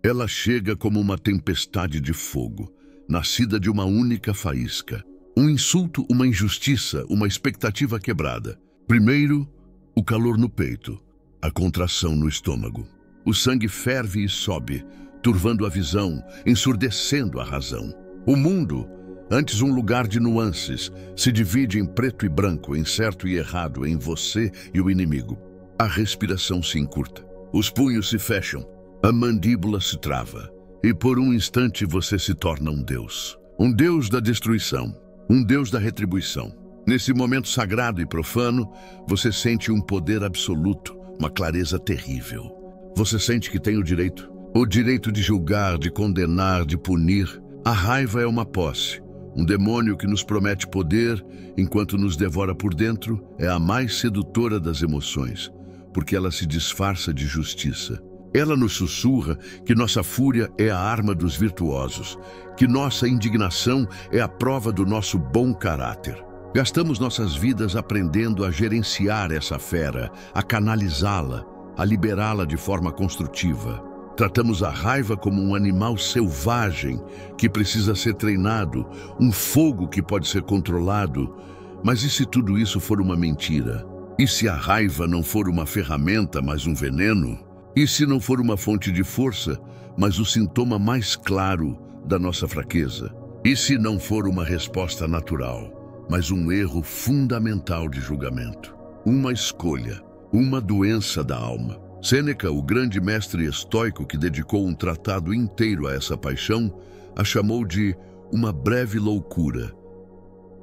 Ela chega como uma tempestade de fogo, nascida de uma única faísca. Um insulto, uma injustiça, uma expectativa quebrada. Primeiro, o calor no peito, a contração no estômago. O sangue ferve e sobe, turvando a visão, ensurdecendo a razão. O mundo, antes um lugar de nuances, se divide em preto e branco, em certo e errado, em você e o inimigo. A respiração se encurta, os punhos se fecham, a mandíbula se trava, e por um instante você se torna um Deus. Um Deus da destruição, um Deus da retribuição. Nesse momento sagrado e profano, você sente um poder absoluto, uma clareza terrível. Você sente que tem o direito de julgar, de condenar, de punir. A raiva é uma posse, um demônio que nos promete poder, enquanto nos devora por dentro. É a mais sedutora das emoções, porque ela se disfarça de justiça. Ela nos sussurra que nossa fúria é a arma dos virtuosos, que nossa indignação é a prova do nosso bom caráter. Gastamos nossas vidas aprendendo a gerenciar essa fera, a canalizá-la, a liberá-la de forma construtiva. Tratamos a raiva como um animal selvagem que precisa ser treinado, um fogo que pode ser controlado. Mas e se tudo isso for uma mentira? E se a raiva não for uma ferramenta, mas um veneno? E se não for uma fonte de força, mas o sintoma mais claro da nossa fraqueza? E se não for uma resposta natural, mas um erro fundamental de julgamento? Uma escolha, uma doença da alma. Sêneca, o grande mestre estoico que dedicou um tratado inteiro a essa paixão, a chamou de uma breve loucura.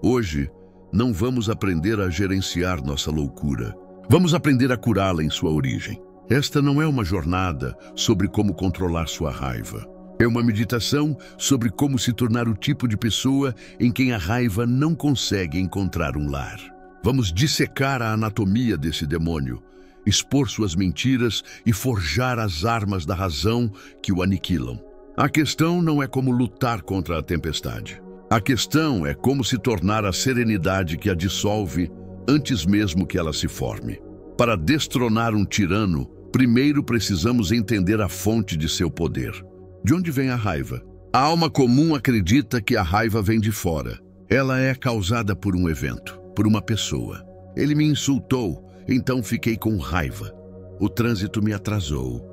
Hoje, não vamos aprender a gerenciar nossa loucura. Vamos aprender a curá-la em sua origem. Esta não é uma jornada sobre como controlar sua raiva. É uma meditação sobre como se tornar o tipo de pessoa em quem a raiva não consegue encontrar um lar. Vamos dissecar a anatomia desse demônio, expor suas mentiras e forjar as armas da razão que o aniquilam. A questão não é como lutar contra a tempestade. A questão é como se tornar a serenidade que a dissolve antes mesmo que ela se forme. Para destronar um tirano, primeiro precisamos entender a fonte de seu poder. De onde vem a raiva? A alma comum acredita que a raiva vem de fora. Ela é causada por um evento, por uma pessoa. Ele me insultou, então fiquei com raiva. O trânsito me atrasou,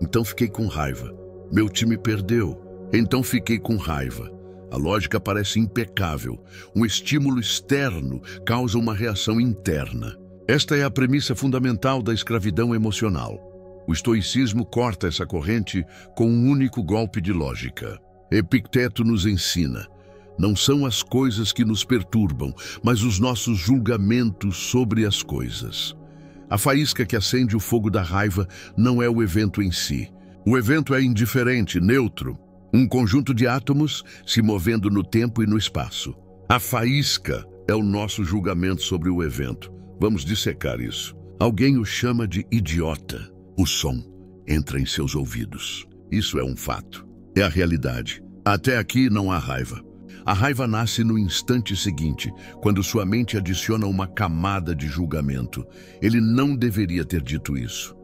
então fiquei com raiva. Meu time perdeu, então fiquei com raiva. A lógica parece impecável. Um estímulo externo causa uma reação interna. Esta é a premissa fundamental da escravidão emocional. O estoicismo corta essa corrente com um único golpe de lógica. Epicteto nos ensina: não são as coisas que nos perturbam, mas os nossos julgamentos sobre as coisas. A faísca que acende o fogo da raiva não é o evento em si. O evento é indiferente, neutro, um conjunto de átomos se movendo no tempo e no espaço. A faísca é o nosso julgamento sobre o evento. Vamos dissecar isso. Alguém o chama de idiota. O som entra em seus ouvidos. Isso é um fato. É a realidade. Até aqui não há raiva. A raiva nasce no instante seguinte, quando sua mente adiciona uma camada de julgamento. Ele não deveria ter dito isso.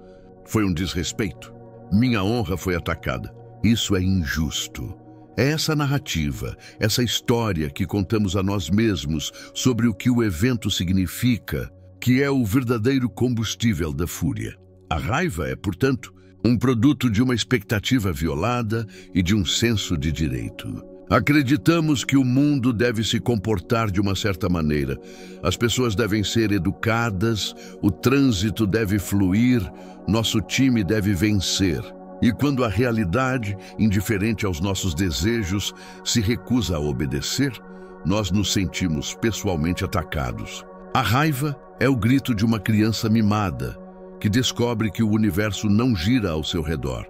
Foi um desrespeito. Minha honra foi atacada. Isso é injusto. É essa narrativa, essa história que contamos a nós mesmos sobre o que o evento significa, que é o verdadeiro combustível da fúria. A raiva é, portanto, um produto de uma expectativa violada e de um senso de direito. Acreditamos que o mundo deve se comportar de uma certa maneira. As pessoas devem ser educadas, o trânsito deve fluir, nosso time deve vencer. E quando a realidade, indiferente aos nossos desejos, se recusa a obedecer, nós nos sentimos pessoalmente atacados. A raiva é o grito de uma criança mimada, que descobre que o universo não gira ao seu redor.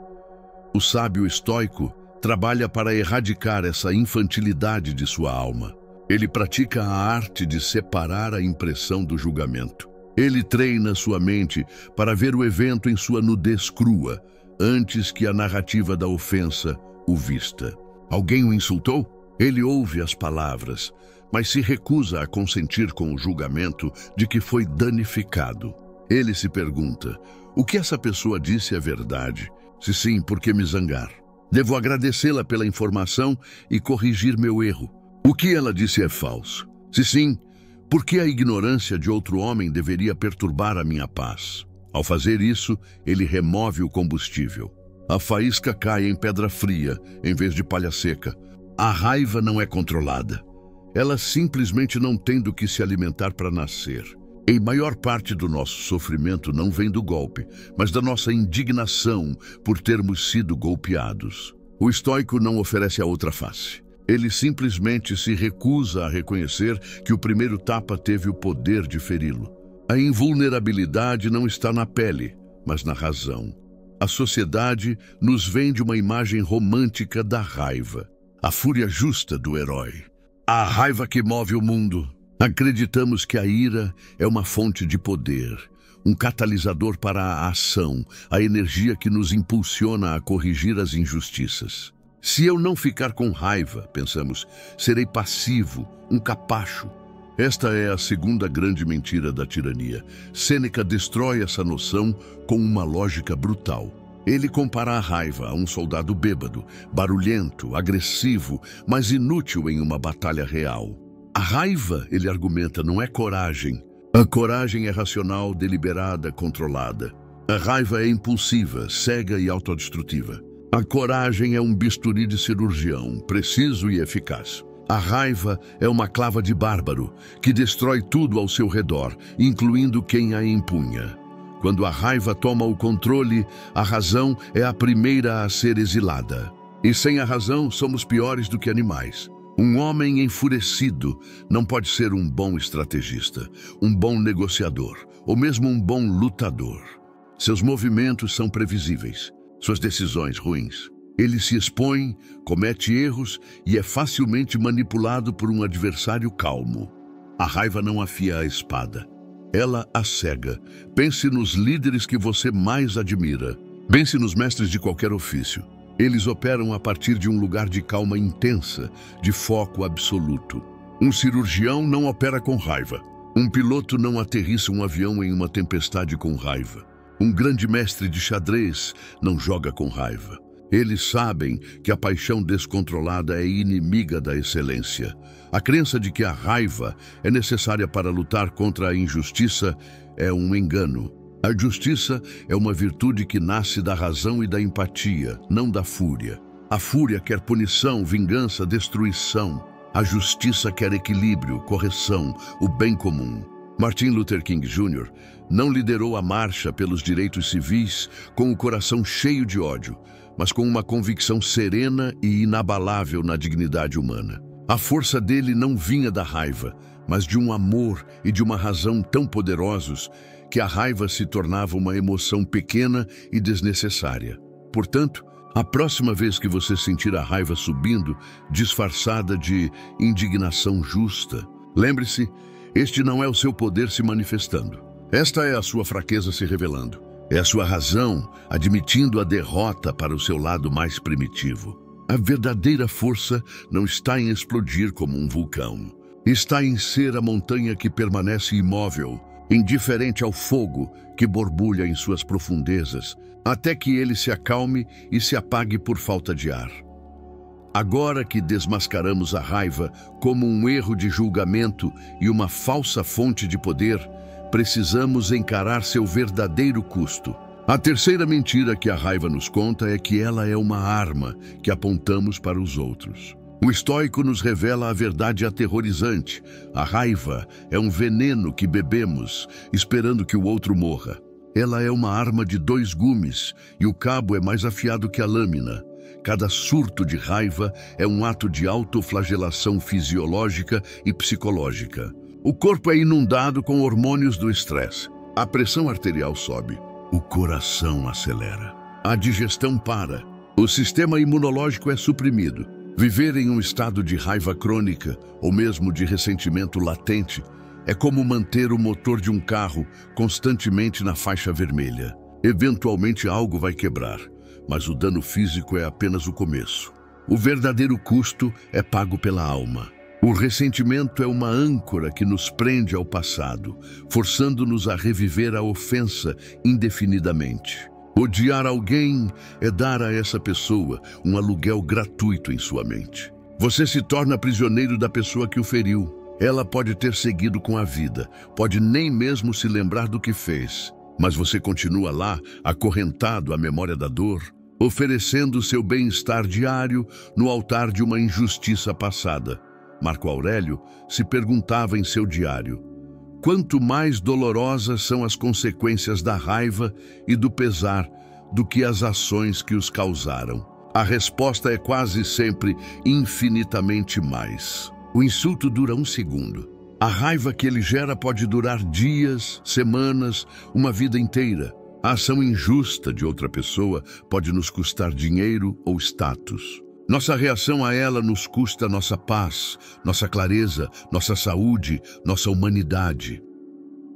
O sábio estoico trabalha para erradicar essa infantilidade de sua alma. Ele pratica a arte de separar a impressão do julgamento. Ele treina sua mente para ver o evento em sua nudez crua, antes que a narrativa da ofensa o vista. Alguém o insultou? Ele ouve as palavras, mas se recusa a consentir com o julgamento de que foi danificado. Ele se pergunta: o que essa pessoa disse é verdade? Se sim, por que me zangar? Devo agradecê-la pela informação e corrigir meu erro. O que ela disse é falso. Se sim, por que a ignorância de outro homem deveria perturbar a minha paz? Ao fazer isso, ele remove o combustível. A faísca cai em pedra fria, em vez de palha seca. A raiva não é controlada. Ela simplesmente não tem do que se alimentar para nascer. E maior parte do nosso sofrimento não vem do golpe, mas da nossa indignação por termos sido golpeados. O estoico não oferece a outra face. Ele simplesmente se recusa a reconhecer que o primeiro tapa teve o poder de feri-lo. A invulnerabilidade não está na pele, mas na razão. A sociedade nos vende uma imagem romântica da raiva, a fúria justa do herói. A raiva que move o mundo. Acreditamos que a ira é uma fonte de poder, um catalisador para a ação, a energia que nos impulsiona a corrigir as injustiças. Se eu não ficar com raiva, pensamos, serei passivo, um capacho. Esta é a segunda grande mentira da tirania. Sêneca destrói essa noção com uma lógica brutal. Ele compara a raiva a um soldado bêbado, barulhento, agressivo, mas inútil em uma batalha real. A raiva, ele argumenta, não é coragem. A coragem é racional, deliberada, controlada. A raiva é impulsiva, cega e autodestrutiva. A coragem é um bisturi de cirurgião, preciso e eficaz. A raiva é uma clava de bárbaro, que destrói tudo ao seu redor, incluindo quem a empunha. Quando a raiva toma o controle, a razão é a primeira a ser exilada. E sem a razão, somos piores do que animais. Um homem enfurecido não pode ser um bom estrategista, um bom negociador, ou mesmo um bom lutador. Seus movimentos são previsíveis, suas decisões ruins. Ele se expõe, comete erros e é facilmente manipulado por um adversário calmo. A raiva não afia a espada. Ela a cega. Pense nos líderes que você mais admira. Pense nos mestres de qualquer ofício. Eles operam a partir de um lugar de calma intensa, de foco absoluto. Um cirurgião não opera com raiva. Um piloto não aterrissa um avião em uma tempestade com raiva. Um grande mestre de xadrez não joga com raiva. Eles sabem que a paixão descontrolada é inimiga da excelência. A crença de que a raiva é necessária para lutar contra a injustiça é um engano. A justiça é uma virtude que nasce da razão e da empatia, não da fúria. A fúria quer punição, vingança, destruição. A justiça quer equilíbrio, correção, o bem comum. Martin Luther King Jr. não liderou a marcha pelos direitos civis com o coração cheio de ódio, mas com uma convicção serena e inabalável na dignidade humana. A força dele não vinha da raiva, mas de um amor e de uma razão tão poderosos que a raiva se tornava uma emoção pequena e desnecessária. Portanto, a próxima vez que você sentir a raiva subindo, disfarçada de indignação justa, lembre-se, este não é o seu poder se manifestando. Esta é a sua fraqueza se revelando. É a sua razão admitindo a derrota para o seu lado mais primitivo. A verdadeira força não está em explodir como um vulcão. Está em ser a montanha que permanece imóvel, indiferente ao fogo que borbulha em suas profundezas, até que ele se acalme e se apague por falta de ar. Agora que desmascaramos a raiva como um erro de julgamento e uma falsa fonte de poder, precisamos encarar seu verdadeiro custo. A terceira mentira que a raiva nos conta é que ela é uma arma que apontamos para os outros. O estoico nos revela a verdade aterrorizante. A raiva é um veneno que bebemos, esperando que o outro morra. Ela é uma arma de 2 gumes e o cabo é mais afiado que a lâmina. Cada surto de raiva é um ato de autoflagelação fisiológica e psicológica. O corpo é inundado com hormônios do estresse. A pressão arterial sobe. O coração acelera. A digestão para. O sistema imunológico é suprimido. Viver em um estado de raiva crônica, ou mesmo de ressentimento latente, é como manter o motor de um carro constantemente na faixa vermelha. Eventualmente algo vai quebrar, mas o dano físico é apenas o começo. O verdadeiro custo é pago pela alma. O ressentimento é uma âncora que nos prende ao passado, forçando-nos a reviver a ofensa indefinidamente. Odiar alguém é dar a essa pessoa um aluguel gratuito em sua mente. Você se torna prisioneiro da pessoa que o feriu. Ela pode ter seguido com a vida, pode nem mesmo se lembrar do que fez, mas você continua lá, acorrentado à memória da dor, oferecendo seu bem-estar diário no altar de uma injustiça passada. Marco Aurélio se perguntava em seu diário: quanto mais dolorosas são as consequências da raiva e do pesar do que as ações que os causaram? A resposta é quase sempre infinitamente mais. O insulto dura um segundo. A raiva que ele gera pode durar dias, semanas, uma vida inteira. A ação injusta de outra pessoa pode nos custar dinheiro ou status. Nossa reação a ela nos custa nossa paz, nossa clareza, nossa saúde, nossa humanidade.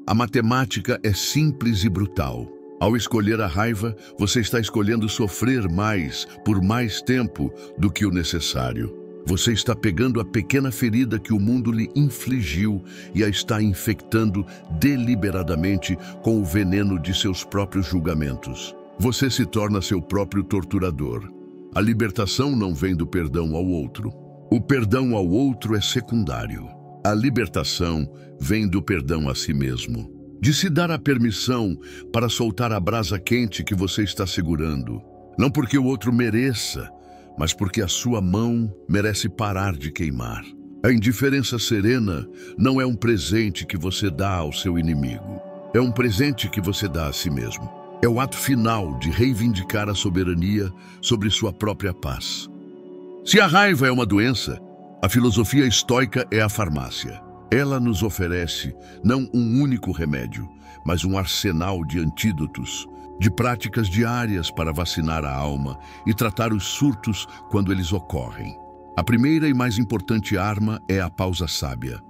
A matemática é simples e brutal. Ao escolher a raiva, você está escolhendo sofrer mais, por mais tempo, do que o necessário. Você está pegando a pequena ferida que o mundo lhe infligiu e a está infectando deliberadamente com o veneno de seus próprios julgamentos. Você se torna seu próprio torturador. A libertação não vem do perdão ao outro. O perdão ao outro é secundário. A libertação vem do perdão a si mesmo. De se dar a permissão para soltar a brasa quente que você está segurando. Não porque o outro mereça, mas porque a sua mão merece parar de queimar. A indiferença serena não é um presente que você dá ao seu inimigo. É um presente que você dá a si mesmo. É o ato final de reivindicar a soberania sobre sua própria paz. Se a raiva é uma doença, a filosofia estoica é a farmácia. Ela nos oferece não um único remédio, mas um arsenal de antídotos, de práticas diárias para vacinar a alma e tratar os surtos quando eles ocorrem. A primeira e mais importante arma é a pausa sábia.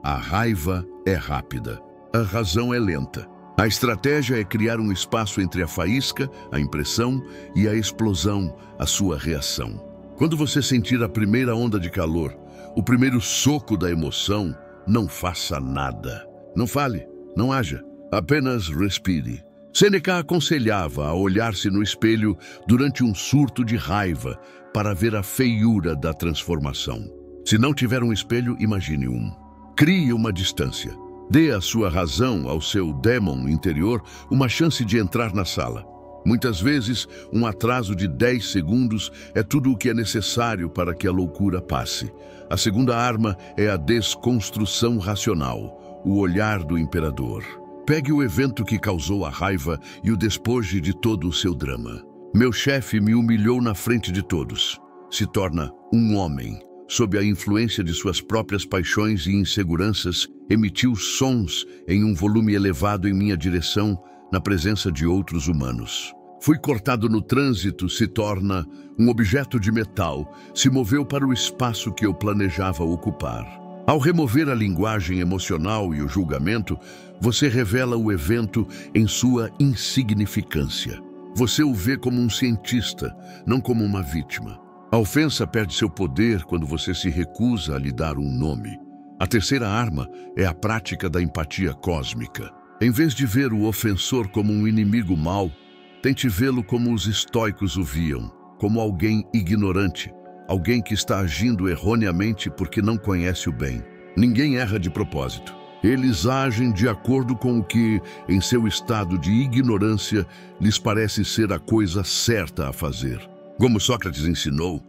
A raiva é rápida, a razão é lenta. A estratégia é criar um espaço entre a faísca, a impressão, e a explosão, a sua reação. Quando você sentir a primeira onda de calor, o primeiro soco da emoção, não faça nada. Não fale, não haja, apenas respire. Sêneca aconselhava a olhar-se no espelho durante um surto de raiva para ver a feiura da transformação. Se não tiver um espelho, imagine um. Crie uma distância. Dê à sua razão, ao seu démon interior, uma chance de entrar na sala. Muitas vezes, um atraso de 10 segundos é tudo o que é necessário para que a loucura passe. A segunda arma é a desconstrução racional, o olhar do imperador. Pegue o evento que causou a raiva e o despoje de todo o seu drama. Meu chefe me humilhou na frente de todos. Se torna um homem. Sob a influência de suas próprias paixões e inseguranças, emitiu sons em um volume elevado em minha direção, na presença de outros humanos. Fui cortado no trânsito, se torna um objeto de metal, se moveu para o espaço que eu planejava ocupar. Ao remover a linguagem emocional e o julgamento, você revela o evento em sua insignificância. Você o vê como um cientista, não como uma vítima. A ofensa perde seu poder quando você se recusa a lhe dar um nome. A terceira arma é a prática da empatia cósmica. Em vez de ver o ofensor como um inimigo mau, tente vê-lo como os estoicos o viam, como alguém ignorante, alguém que está agindo erroneamente porque não conhece o bem. Ninguém erra de propósito. Eles agem de acordo com o que, em seu estado de ignorância, lhes parece ser a coisa certa a fazer. Como Sócrates ensinou,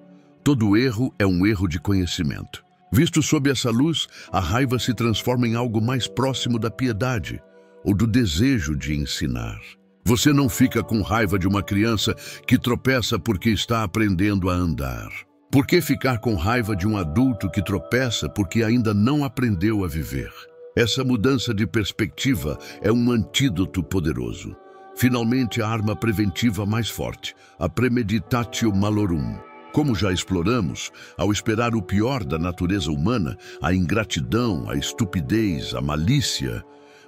todo erro é um erro de conhecimento. Visto sob essa luz, a raiva se transforma em algo mais próximo da piedade ou do desejo de ensinar. Você não fica com raiva de uma criança que tropeça porque está aprendendo a andar. Por que ficar com raiva de um adulto que tropeça porque ainda não aprendeu a viver? Essa mudança de perspectiva é um antídoto poderoso. Finalmente, a arma preventiva mais forte, a premeditatio malorum. Como já exploramos, ao esperar o pior da natureza humana, a ingratidão, a estupidez, a malícia,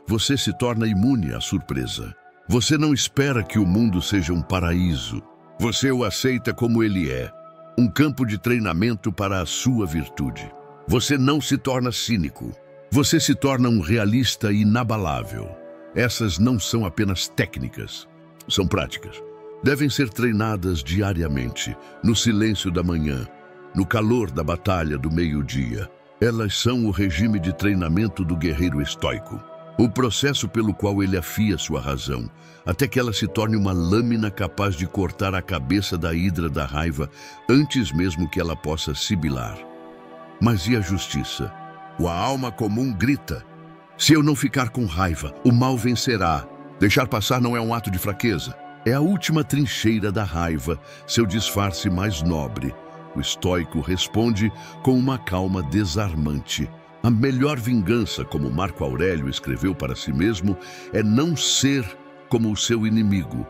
você se torna imune à surpresa. Você não espera que o mundo seja um paraíso. Você o aceita como ele é, um campo de treinamento para a sua virtude. Você não se torna cínico. Você se torna um realista inabalável. Essas não são apenas técnicas, são práticas. devem ser treinadas diariamente, no silêncio da manhã, no calor da batalha do meio-dia. Elas são o regime de treinamento do guerreiro estoico, o processo pelo qual ele afia sua razão, até que ela se torne uma lâmina capaz de cortar a cabeça da hidra da raiva antes mesmo que ela possa sibilar. Mas e a justiça? A alma comum grita: se eu não ficar com raiva, o mal vencerá. Deixar passar não é um ato de fraqueza. É a última trincheira da raiva, seu disfarce mais nobre. O estoico responde com uma calma desarmante. A melhor vingança, como Marco Aurélio escreveu para si mesmo, é não ser como o seu inimigo.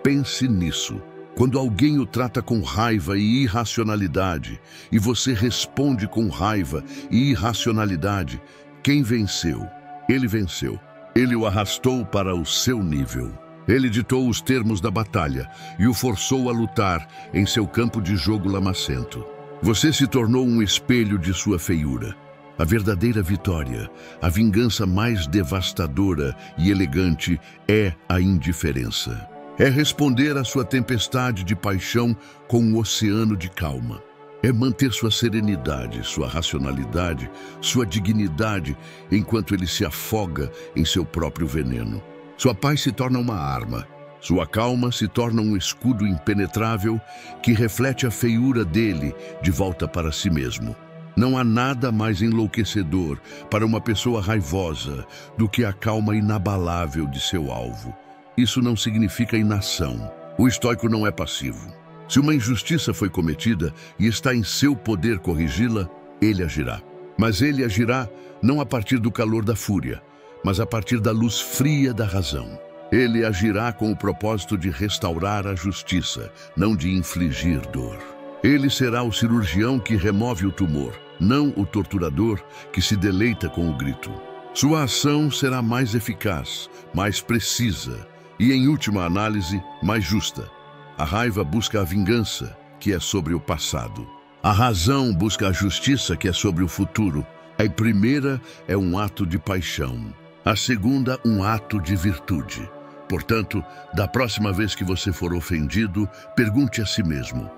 Pense nisso. Quando alguém o trata com raiva e irracionalidade, e você responde com raiva e irracionalidade, quem venceu? Ele venceu. Ele o arrastou para o seu nível. Ele ditou os termos da batalha e o forçou a lutar em seu campo de jogo lamacento. Você se tornou um espelho de sua feiura. A verdadeira vitória, a vingança mais devastadora e elegante é a indiferença. É responder à sua tempestade de paixão com um oceano de calma. É manter sua serenidade, sua racionalidade, sua dignidade, enquanto ele se afoga em seu próprio veneno. Sua paz se torna uma arma. Sua calma se torna um escudo impenetrável que reflete a feiura dele de volta para si mesmo. Não há nada mais enlouquecedor para uma pessoa raivosa do que a calma inabalável de seu alvo. Isso não significa inação. O estoico não é passivo. Se uma injustiça foi cometida e está em seu poder corrigi-la, ele agirá. Mas ele agirá não a partir do calor da fúria, mas a partir da luz fria da razão. Ele agirá com o propósito de restaurar a justiça, não de infligir dor. Ele será o cirurgião que remove o tumor, não o torturador que se deleita com o grito. Sua ação será mais eficaz, mais precisa e, em última análise, mais justa. A raiva busca a vingança, que é sobre o passado. A razão busca a justiça, que é sobre o futuro. A primeira é um ato de paixão. A segunda, um ato de virtude. Portanto, da próxima vez que você for ofendido, pergunte a si mesmo: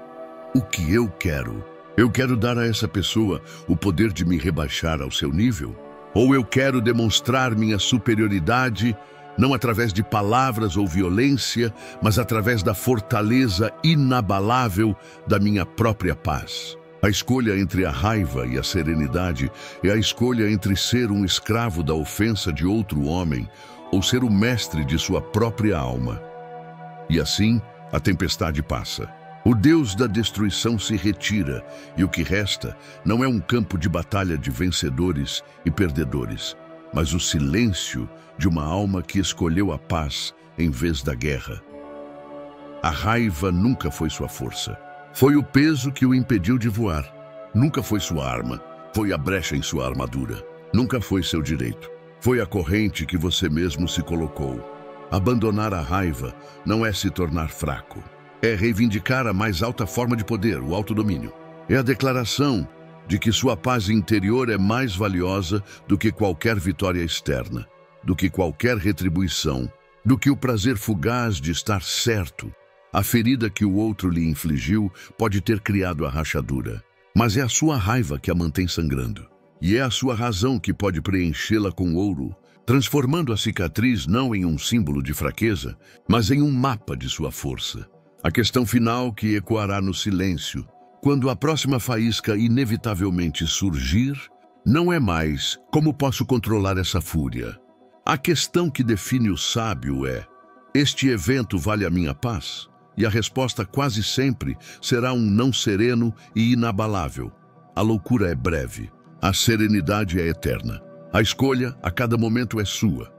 o que eu quero? Eu quero dar a essa pessoa o poder de me rebaixar ao seu nível? Ou eu quero demonstrar minha superioridade, não através de palavras ou violência, mas através da fortaleza inabalável da minha própria paz? A escolha entre a raiva e a serenidade é a escolha entre ser um escravo da ofensa de outro homem ou ser o mestre de sua própria alma. E assim, a tempestade passa. O Deus da destruição se retira e o que resta não é um campo de batalha de vencedores e perdedores, mas o silêncio de uma alma que escolheu a paz em vez da guerra. A raiva nunca foi sua força. Foi o peso que o impediu de voar. Nunca foi sua arma. Foi a brecha em sua armadura. Nunca foi seu direito. Foi a corrente que você mesmo se colocou. Abandonar a raiva não é se tornar fraco. É reivindicar a mais alta forma de poder, o autodomínio. É a declaração de que sua paz interior é mais valiosa do que qualquer vitória externa, do que qualquer retribuição, do que o prazer fugaz de estar certo. A ferida que o outro lhe infligiu pode ter criado a rachadura, mas é a sua raiva que a mantém sangrando. E é a sua razão que pode preenchê-la com ouro, transformando a cicatriz não em um símbolo de fraqueza, mas em um mapa de sua força. A questão final que ecoará no silêncio, quando a próxima faísca inevitavelmente surgir, não é mais como posso controlar essa fúria. A questão que define o sábio é: este evento vale a minha paz? E a resposta quase sempre será um não sereno e inabalável. A loucura é breve, a serenidade é eterna. A escolha a cada momento é sua.